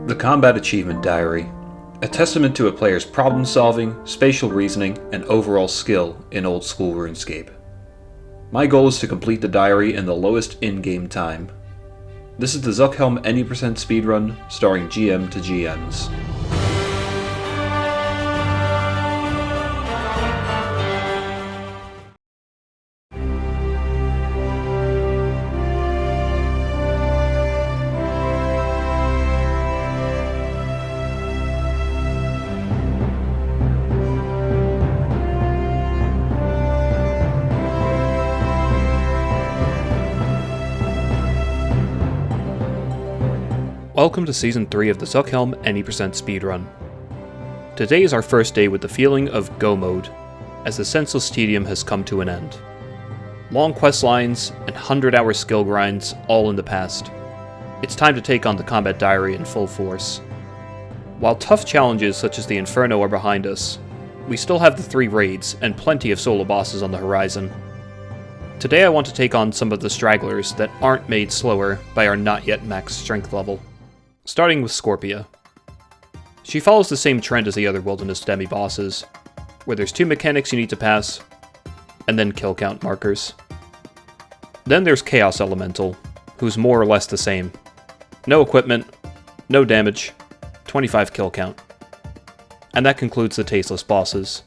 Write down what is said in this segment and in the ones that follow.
The Combat Achievement Diary, a testament to a player's problem-solving, spatial reasoning, and overall skill in old school RuneScape. My goal is to complete the diary in the lowest in-game time. This is the Helm any percent speedrun, starring GM to GMs. Welcome to Season 3 of the Helm any percent speedrun. Today is our first day with the feeling of go mode, as the senseless tedium has come to an end. Long quest lines and 100-hour skill grinds all in the past. It's time to take on the combat diary in full force. While tough challenges such as the Inferno are behind us, we still have the 3 raids and plenty of solo bosses on the horizon. Today I want to take on some of the stragglers that aren't made slower by our not yet max strength level. Starting with Scorpia. She follows the same trend as the other Wilderness demi-bosses, where there's 2 mechanics you need to pass, and then kill count markers. Then there's Chaos Elemental, who's more or less the same. No equipment, no damage, 25 kill count. And that concludes the tasteless bosses.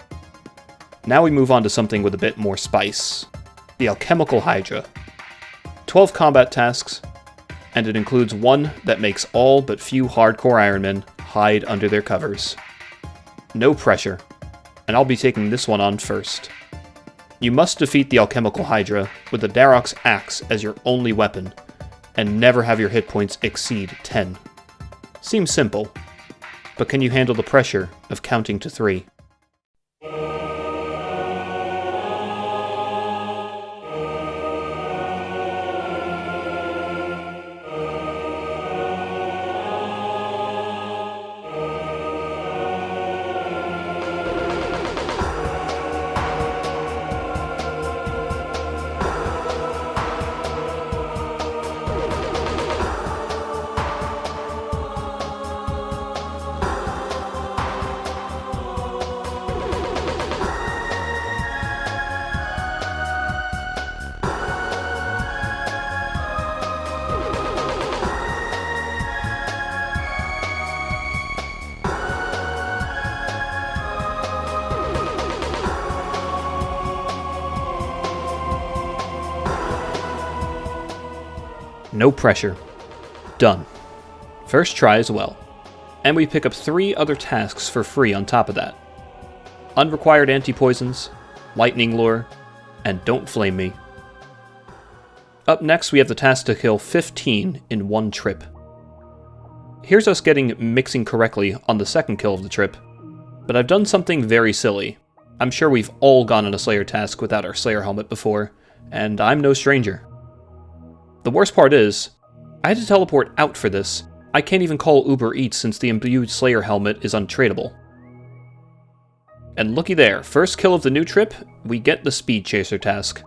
Now we move on to something with a bit more spice. The Alchemical Hydra. 12 combat tasks, and it includes one that makes all but few hardcore Ironmen hide under their covers. No pressure, and I'll be taking this one on first. You must defeat the Alchemical Hydra with the Darok's Axe as your only weapon, and never have your hit points exceed 10. Seems simple, but can you handle the pressure of counting to 3? No pressure. Done. First try as well. And we pick up 3 other tasks for free on top of that. Unrequired anti-poisons, lightning lure, and don't flame me. Up next we have the task to kill 15 in one trip. Here's us getting mixing correctly on the second kill of the trip, but I've done something very silly. I'm sure we've all gone on a Slayer task without our Slayer helmet before, and I'm no stranger. The worst part is, I had to teleport out for this. I can't even call Uber Eats since the imbued Slayer helmet is untradeable. And looky there, first kill of the new trip, we get the Speed Chaser task.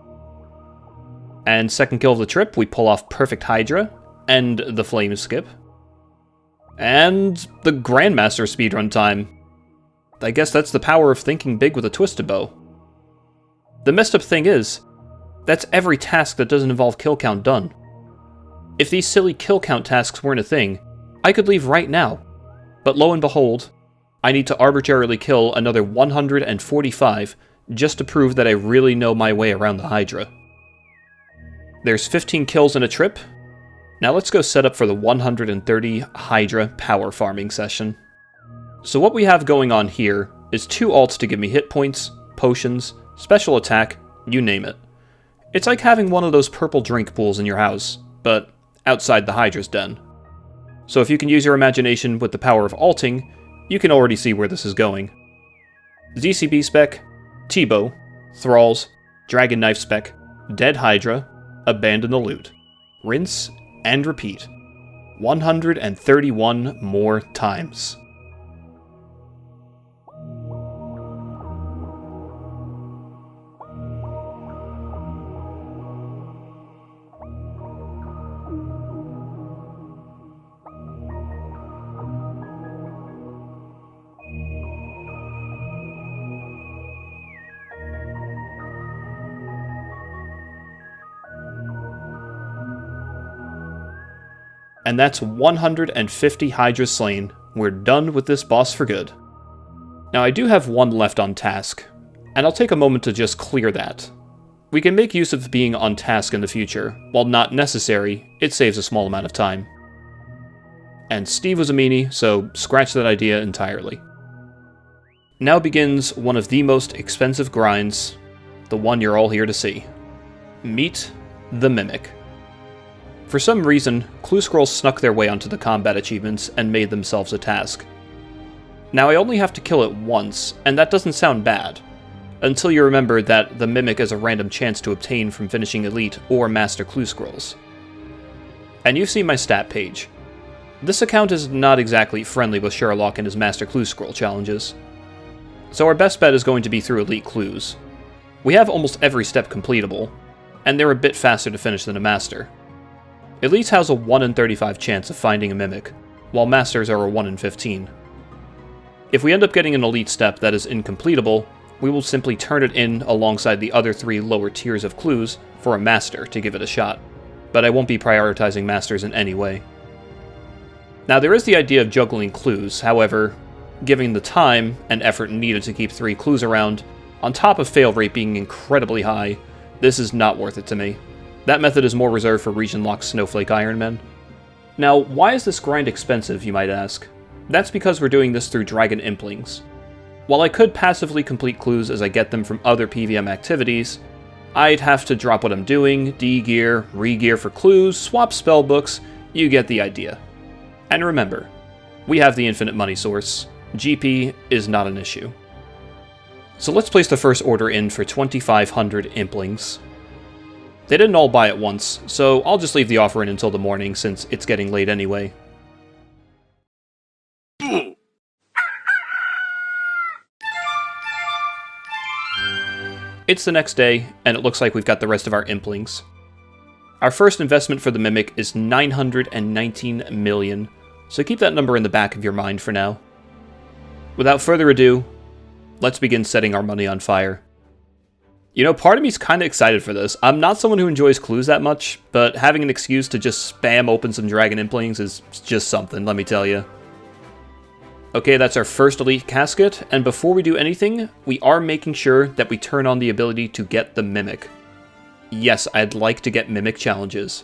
And second kill of the trip, we pull off Perfect Hydra, and the Flame Skip. And the Grandmaster speedrun time. I guess that's the power of thinking big with a twisted bow. The messed up thing is, that's every task that doesn't involve kill count done. If these silly kill count tasks weren't a thing, I could leave right now. But lo and behold, I need to arbitrarily kill another 145 just to prove that I really know my way around the Hydra. There's 15 kills in a trip. Now let's go set up for the 130 Hydra power farming session. So what we have going on here is 2 alts to give me hit points, potions, special attack, you name it. It's like having one of those purple drink pools in your house, but outside the Hydra's den. So if you can use your imagination with the power of alting, you can already see where this is going. ZCB spec, T-bow, Thralls, Dragon Knife spec, Dead Hydra, Abandon the Loot. Rinse and repeat. 131 more times. And that's 150 Hydras slain. We're done with this boss for good. Now I do have one left on task, and I'll take a moment to just clear that. We can make use of being on task in the future. While not necessary, it saves a small amount of time. And Steve was a meanie, so scratch that idea entirely. Now begins one of the most expensive grinds, the one you're all here to see. Meet the Mimic. For some reason, clue scrolls snuck their way onto the combat achievements and made themselves a task. Now I only have to kill it once, and that doesn't sound bad, until you remember that the Mimic is a random chance to obtain from finishing Elite or Master clue scrolls. And you've seen my stat page. This account is not exactly friendly with Sherlock and his Master clue scroll challenges. So our best bet is going to be through Elite clues. We have almost every step completable, and they're a bit faster to finish than a Master. Elites has a 1 in 35 chance of finding a Mimic, while Masters are a 1 in 15. If we end up getting an Elite step that is incompletable, we will simply turn it in alongside the other 3 lower tiers of clues for a Master to give it a shot, but I won't be prioritizing Masters in any way. Now there is the idea of juggling clues, however, given the time and effort needed to keep 3 clues around, on top of fail rate being incredibly high, this is not worth it to me. That method is more reserved for region-locked Snowflake Ironmen. Now, why is this grind expensive, you might ask? That's because we're doing this through Dragon Implings. While I could passively complete clues as I get them from other PVM activities, I'd have to drop what I'm doing, de-gear, re-gear for clues, swap spellbooks, you get the idea. And remember, we have the infinite money source. GP is not an issue. So let's place the first order in for 2,500 Implings. They didn't all buy at once, so I'll just leave the offer in until the morning since it's getting late anyway. It's the next day, and it looks like we've got the rest of our Implings. Our first investment for the Mimic is 919 million, so keep that number in the back of your mind for now. Without further ado, let's begin setting our money on fire. You know, part of me's kinda excited for this. I'm not someone who enjoys clues that much, but having an excuse to just spam open some Dragon Implings is just something, let me tell you. Okay, that's our first Elite Casket, and before we do anything, we are making sure that we turn on the ability to get the Mimic. Yes, I'd like to get Mimic challenges.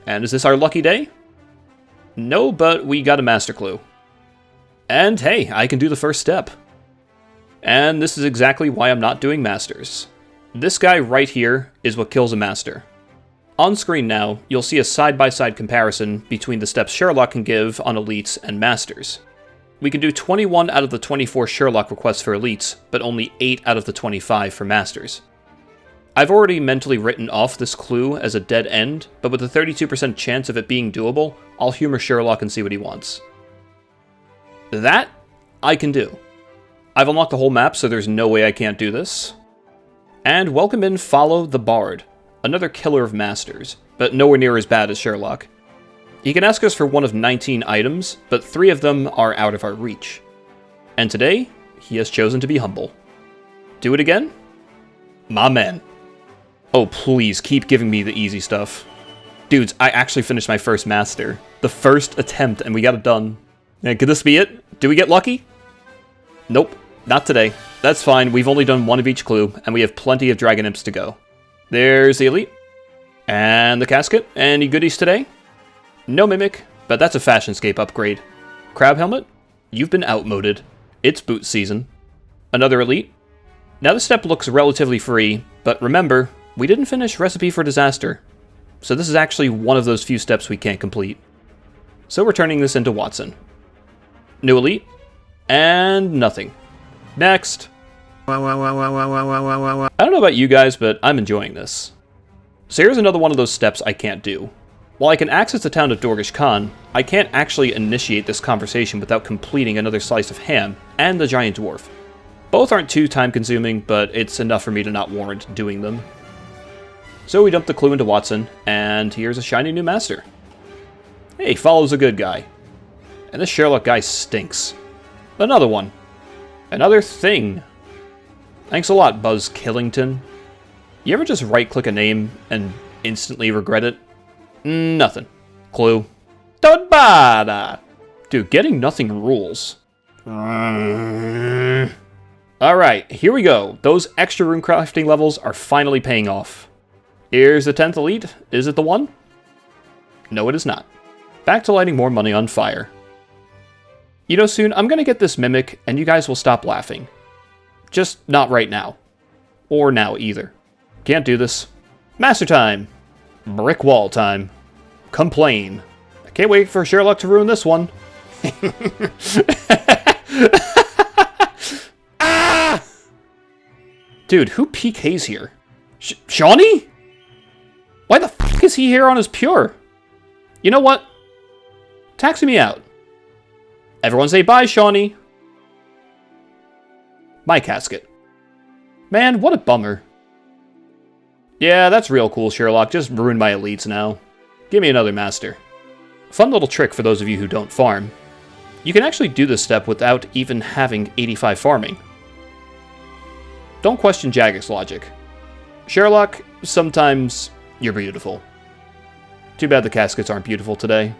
And is this our lucky day? No, but we got a Master Clue. And hey, I can do the first step. And this is exactly why I'm not doing Masters. This guy right here is what kills a Master. On screen now, you'll see a side-by-side comparison between the steps Sherlock can give on Elites and Masters. We can do 21 out of the 24 Sherlock requests for Elites, but only 8 out of the 25 for Masters. I've already mentally written off this clue as a dead end, but with a 32% chance of it being doable, I'll humor Sherlock and see what he wants. That, I can do. I've unlocked the whole map, so there's no way I can't do this. And welcome in Follow the Bard, another killer of Masters, but nowhere near as bad as Sherlock. He can ask us for one of 19 items, but 3 of them are out of our reach. And today, he has chosen to be humble. Do it again? My man. Oh, please, keep giving me the easy stuff. Dudes, I actually finished my first Master. The first attempt, and we got it done. And could this be it? Do we get lucky? Nope, not today. That's fine, we've only done 1 of each clue, and we have plenty of Dragon Imps to go. There's the Elite. And the Casket. Any goodies today? No Mimic, but that's a Fashionscape upgrade. Crab Helmet? You've been outmoded. It's boot season. Another Elite. Now this step looks relatively free, but remember, we didn't finish Recipe for Disaster. So this is actually one of those few steps we can't complete. So we're turning this into Watson. New Elite. And nothing. Next. I don't know about you guys, but I'm enjoying this. So here's another one of those steps I can't do. While I can access the town of Dorgish Khan, I can't actually initiate this conversation without completing another slice of ham and the giant dwarf. Both aren't too time-consuming, but it's enough for me to not warrant doing them. So we dump the clue into Watson, and here's a shiny new Master. Hey, follows a good guy. And this Sherlock guy stinks. Another one. Another thing. Thanks a lot, Buzz Killington. You ever just right-click a name and instantly regret it? Nothing. Clue. Don't bother. Dude, getting nothing rules. Alright, here we go. Those extra rune crafting levels are finally paying off. Here's the 10th elite. Is it the one? No, it is not. Back to lighting more money on fire. You know, soon I'm gonna get this mimic, and you guys will stop laughing. Just not right now. Or now, either. Can't do this. Master time! Brick wall time. Complain. I can't wait for Sherlock to ruin this one. Ah! Dude, who PKs here? Shawnee? Why the f*** is he here on his pure? You know what? Taxi me out. Everyone say bye, Shawnee. My casket. Man, what a bummer. Yeah, that's real cool, Sherlock. Just ruined my elites now. Give me another master. Fun little trick for those of you who don't farm. You can actually do this step without even having 85 farming. Don't question Jagex logic. Sherlock, sometimes you're beautiful. Too bad the caskets aren't beautiful today.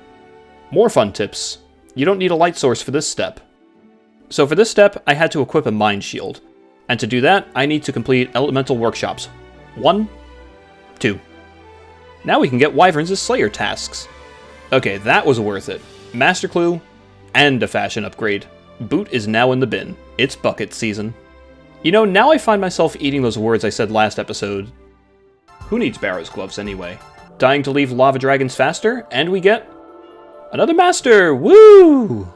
More fun tips. You don't need a light source for this step. So for this step, I had to equip a mind shield. And to do that, I need to complete elemental workshops. 1, 2. Now we can get Wyverns as Slayer tasks. Okay, that was worth it. Master Clue, and a fashion upgrade. Boot is now in the bin. It's bucket season. You know, now I find myself eating those words I said last episode. Who needs Barrow's gloves anyway? Dying to leave lava dragons faster, and we get another master! Woo!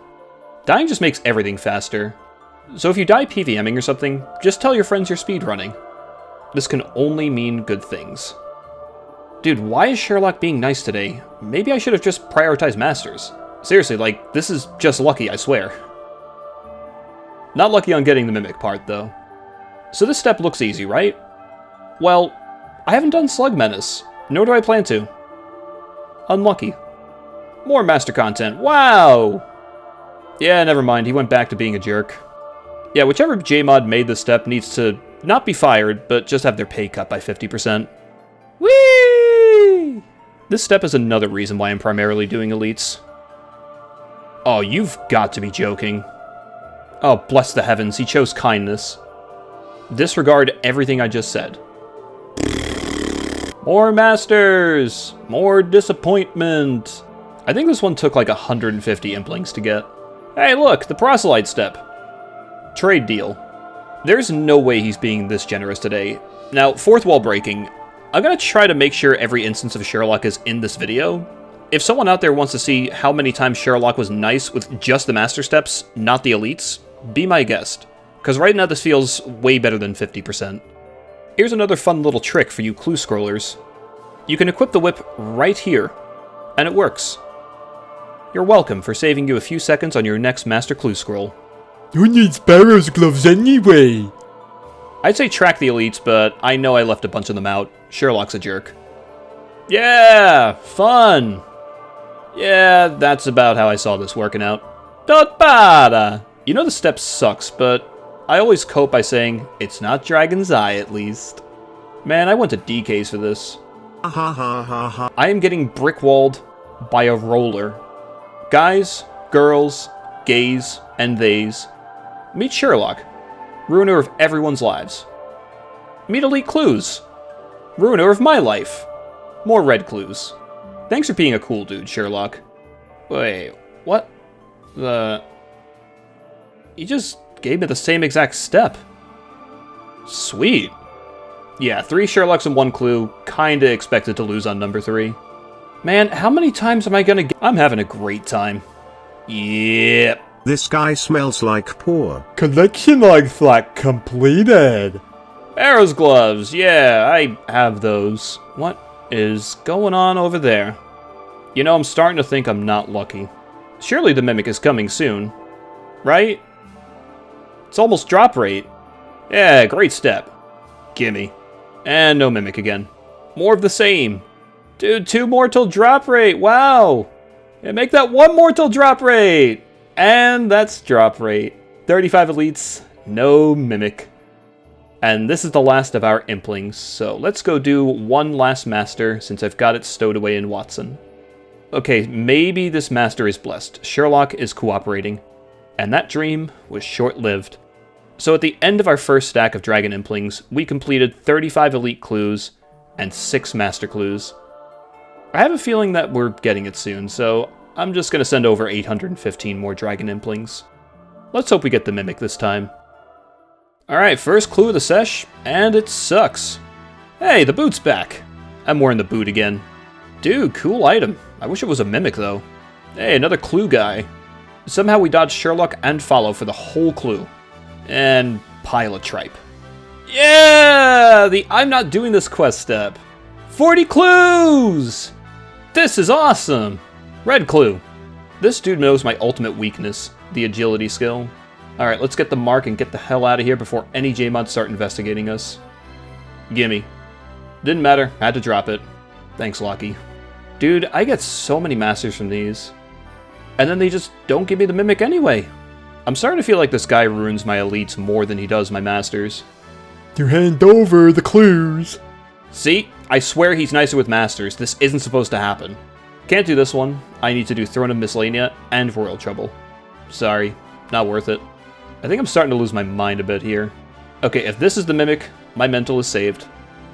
Dying just makes everything faster. So if you die PVMing or something, just tell your friends you're speedrunning. This can only mean good things. Dude, why is Sherlock being nice today? Maybe I should have just prioritized masters. Seriously, like, this is just lucky, I swear. Not lucky on getting the mimic part, though. So this step looks easy, right? Well, I haven't done Slug Menace, nor do I plan to. Unlucky. More master content, wow! Yeah, never mind, he went back to being a jerk. Yeah, whichever JMod made this step needs to not be fired, but just have their pay cut by 50%. Whee! This step is another reason why I'm primarily doing elites. Oh, you've got to be joking. Oh, bless the heavens, he chose kindness. Disregard everything I just said. More masters! More disappointment! I think this one took like 150 implings to get. Hey look, the proselyte step. Trade deal. There's no way he's being this generous today. Now, fourth wall breaking. I'm gonna try to make sure every instance of Sherlock is in this video. If someone out there wants to see how many times Sherlock was nice with just the master steps, not the elites, be my guest. Because right now this feels way better than 50%. Here's another fun little trick for you clue scrollers. You can equip the whip right here, and it works. You're welcome for saving you a few seconds on your next master clue scroll. Who needs Barrow's gloves anyway? I'd say track the elites, but I know I left a bunch of them out. Sherlock's a jerk. Yeah! Fun! Yeah, that's about how I saw this working out. Don't bother! You know the step sucks, but I always cope by saying, it's not Dragon's Eye at least. Man, I went to DKs for this. I am getting brick-walled by a roller. Guys, girls, gays, and theys. Meet Sherlock, ruiner of everyone's lives. Meet Elite Clues, ruiner of my life. More red clues. Thanks for being a cool dude, Sherlock. Wait, what? He just gave me the same exact step. Sweet. Yeah, 3 Sherlocks and 1 clue. Kinda expected to lose on number 3. Man, how many times am I gonna get? I'm having a great time. Yep. This guy smells like poor. Collection like completed. Arrow's gloves. Yeah, I have those. What is going on over there? You know, I'm starting to think I'm not lucky. Surely the mimic is coming soon. Right? It's almost drop rate. Yeah, great step. Gimme. And no mimic again. More of the same. Dude, 2 more till drop rate. Wow. Yeah, make that 1 more till drop rate. And that's drop rate. 35 elites, no mimic. And this is the last of our implings, so let's go do one last master since I've got it stowed away in Watson. Okay, maybe this master is blessed. Sherlock is cooperating. And that dream was short-lived. So at the end of our first stack of Dragon Implings, we completed 35 Elite Clues and 6 Master Clues. I have a feeling that we're getting it soon, so I'm just going to send over 815 more Dragon Implings. Let's hope we get the Mimic this time. Alright, first clue of the sesh, and it sucks. Hey, the boot's back. I'm wearing the boot again. Dude, cool item. I wish it was a Mimic, though. Hey, another clue guy. Somehow we dodged Sherlock and Follow for the whole clue. And pile of tripe. Yeah! The I'm not doing this quest step. 40 clues! This is awesome! Red clue. This dude knows my ultimate weakness, the agility skill. Alright, let's get the mark and get the hell out of here before any J-mods start investigating us. Gimme. Didn't matter, had to drop it. Thanks, Locky. Dude, I get so many masters from these. And then they just don't give me the Mimic anyway. I'm starting to feel like this guy ruins my elites more than he does my masters. You hand over the clues. See? I swear he's nicer with masters. This isn't supposed to happen. Can't do this one. I need to do Throne of Miscellanea and Royal Trouble. Sorry. Not worth it. I think I'm starting to lose my mind a bit here. Okay, if this is the Mimic, my mental is saved.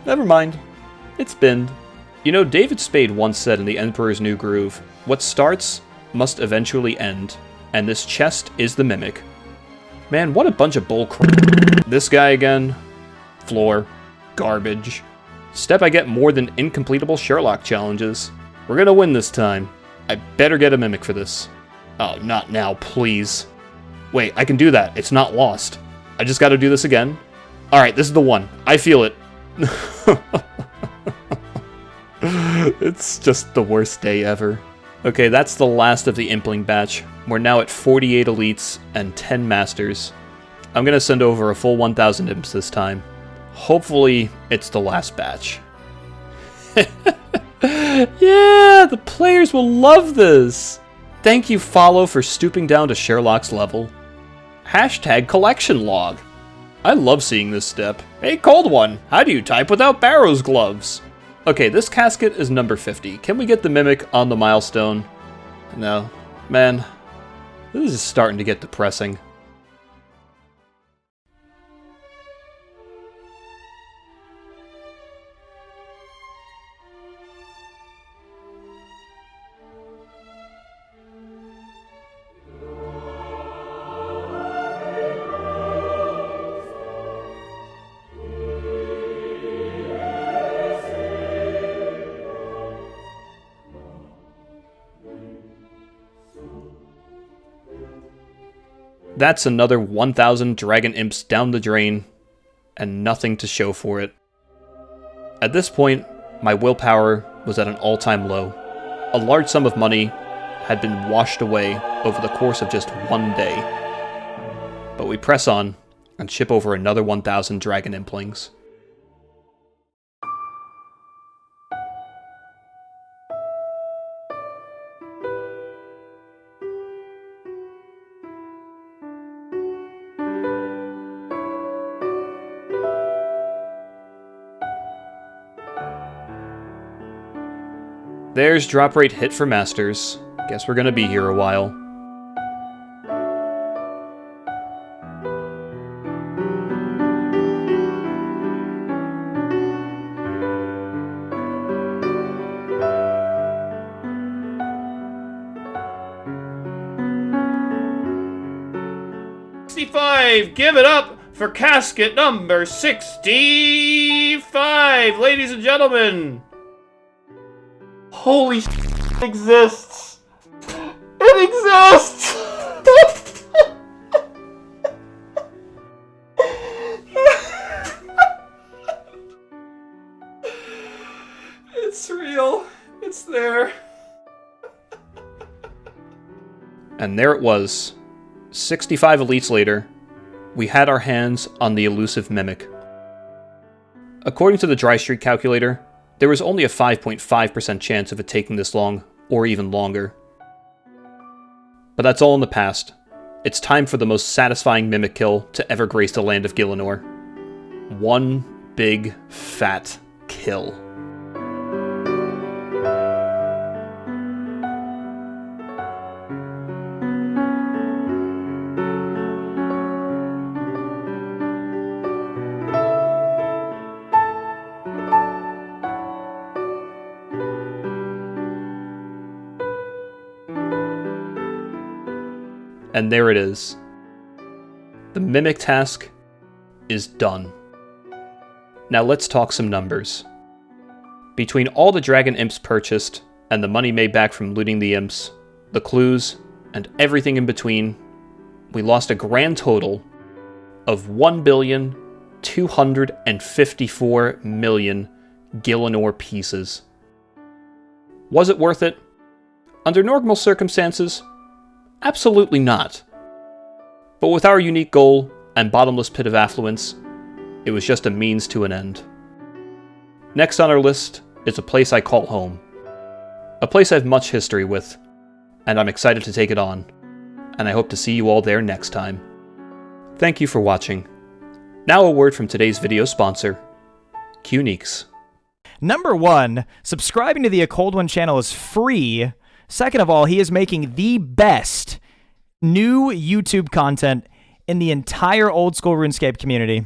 Never mind. It's binned. You know, David Spade once said in The Emperor's New Groove, what starts must eventually end, and this chest is the Mimic. Man, what a bunch of bullcrap. This guy again. Floor. Garbage. Step I get more than incompletable Sherlock challenges. We're gonna win this time. I better get a Mimic for this. Oh, not now, please. Wait, I can do that. It's not lost. I just gotta do this again. Alright, this is the one. I feel it. It's just the worst day ever. Okay, that's the last of the Impling batch. We're now at 48 elites and 10 masters. I'm gonna send over a full 1,000 imps this time. Hopefully, it's the last batch. Yeah, the players will love this! Thank you, Follow, for stooping down to Sherlock's level. Hashtag collection log. I love seeing this step. Hey, Cold One, how do you type without Barrow's gloves? Okay, this casket is number 50. Can we get the Mimic on the milestone? No. Man, this is starting to get depressing. That's another 1,000 Dragon Imps down the drain, and nothing to show for it. At this point, my willpower was at an all-time low. A large sum of money had been washed away over the course of just one day. But we press on, and ship over another 1,000 Dragon Implings. There's drop rate hit for masters. Guess we're gonna be here a while. Give it up for casket number 65, ladies and gentlemen! Holy shit, it exists! It exists! It's real. It's there. And there it was. 65 elites later, we had our hands on the elusive Mimic. According to the Dry Streak calculator, there was only a 5.5% chance of it taking this long, or even longer. But that's all in the past. It's time for the most satisfying Mimic kill to ever grace the land of Gielinor. One big, fat kill. And there it is. The Mimic task is done. Now let's talk some numbers. Between all the Dragon Imps purchased, and the money made back from looting the Imps, the clues, and everything in between, we lost a grand total of 1,254,000,000 Gielinor pieces. Was it worth it? Under normal circumstances, absolutely not. But with our unique goal and bottomless pit of affluence, it was just a means to an end. Next on our list is a place I call home. A place I have much history with, and I'm excited to take it on, and I hope to see you all there next time. Thank you for watching. Now a word from today's video sponsor, Qneeks. Number 1, subscribing to the Occult One channel is free. Second of all, he is making the best new YouTube content in the entire old school RuneScape community.